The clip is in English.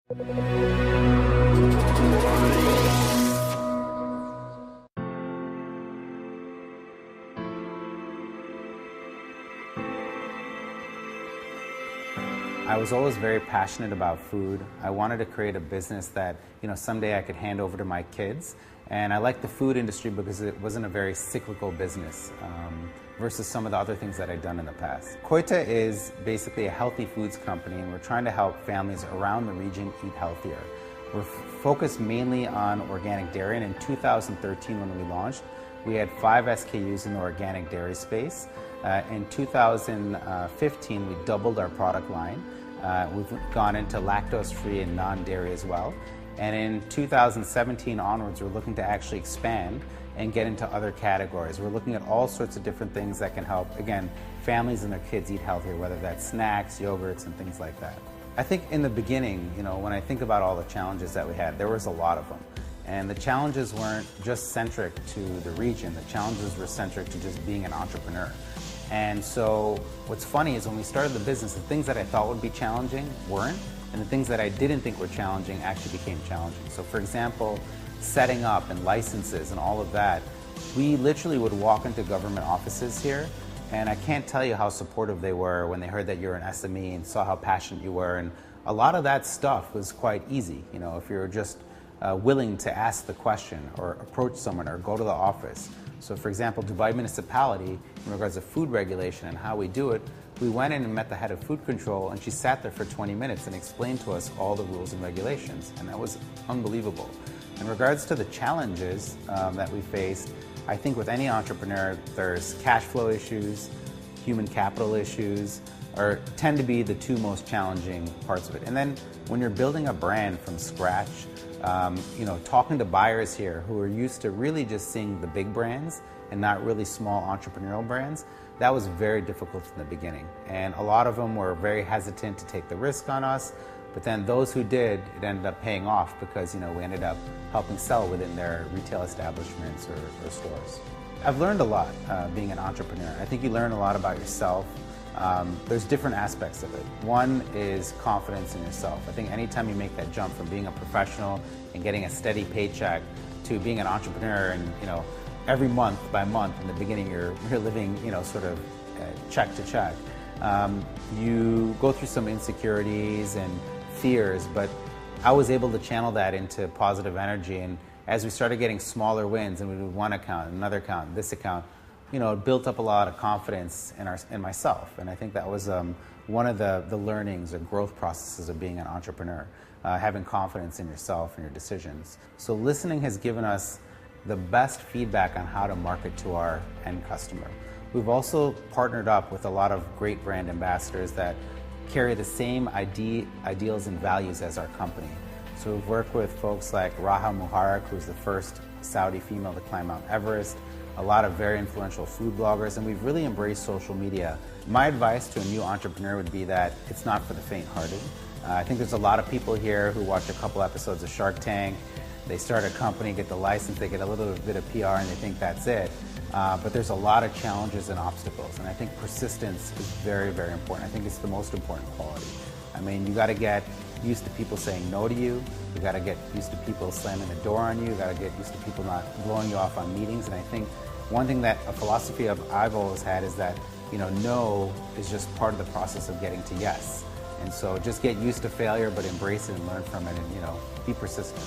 I was always very passionate about food. I wanted to create a business that, someday I could hand over to my kids. And I liked the food industry because it wasn't a very cyclical business versus some of the other things that I'd done in the past. Koita is basically a healthy foods company, and we're trying to help families around the region eat healthier. We're focused mainly on organic dairy, and in 2013 when we launched, we had 5 SKUs in the organic dairy space. In 2015, we doubled our product line. We've gone into lactose-free and non-dairy as well. And in 2017 onwards, we're looking to actually expand and get into other categories. We're looking at all sorts of different things that can help, again, families and their kids eat healthier, whether that's snacks, yogurts, and things like that. I think in the beginning, when I think about all the challenges that we had, there was a lot of them. And the challenges weren't just centric to the region. The challenges were centric to just being an entrepreneur. And so what's funny is when we started the business, the things that I thought would be challenging weren't, and the things that I didn't think were challenging actually became challenging. So for example, setting up and licenses and all of that, we literally would walk into government offices here, and I can't tell you how supportive they were when they heard that you're an SME and saw how passionate you were. And a lot of that stuff was quite easy, if you're just willing to ask the question or approach someone or go to the office. So for example, Dubai Municipality, in regards to food regulation and how we do it, we went in and met the head of food control, and she sat there for 20 minutes and explained to us all the rules and regulations, and that was unbelievable. In regards to the challenges that we faced, I think with any entrepreneur, there's cash flow issues, human capital issues, tend to be the two most challenging parts of it. And then when you're building a brand from scratch, talking to buyers here who are used to really just seeing the big brands and not really small entrepreneurial brands, that was very difficult in the beginning. And a lot of them were very hesitant to take the risk on us, but then those who did, it ended up paying off because we ended up helping sell within their retail establishments or stores. I've learned a lot being an entrepreneur. I think you learn a lot about yourself. There's different aspects of it. One is confidence in yourself. I think anytime you make that jump from being a professional and getting a steady paycheck to being an entrepreneur and every month by month in the beginning you're living sort of check to check. You go through some insecurities and fears, but I was able to channel that into positive energy, and as we started getting smaller wins and we did one account, another account, this account, it built up a lot of confidence in myself. And I think that was one of the learnings or growth processes of being an entrepreneur, having confidence in yourself and your decisions. So listening has given us the best feedback on how to market to our end customer. We've also partnered up with a lot of great brand ambassadors that carry the same ideals and values as our company. So we've worked with folks like Raha Muharak, who's the first Saudi female to climb Mount Everest, a lot of very influential food bloggers, and we've really embraced social media. My advice to a new entrepreneur would be that it's not for the faint-hearted. I think there's a lot of people here who watch a couple episodes of Shark Tank, they start a company, get the license, they get a little bit of PR, and they think that's it. But there's a lot of challenges and obstacles, and I think persistence is very, very important. I think it's the most important quality. I mean, you got to get used to people saying no to you. You got to get used to people slamming the door on you. You got to get used to people not blowing you off on meetings. And I think one thing that a philosophy I've always had is that no is just part of the process of getting to yes. And so just get used to failure, but embrace it and learn from it, and be persistent.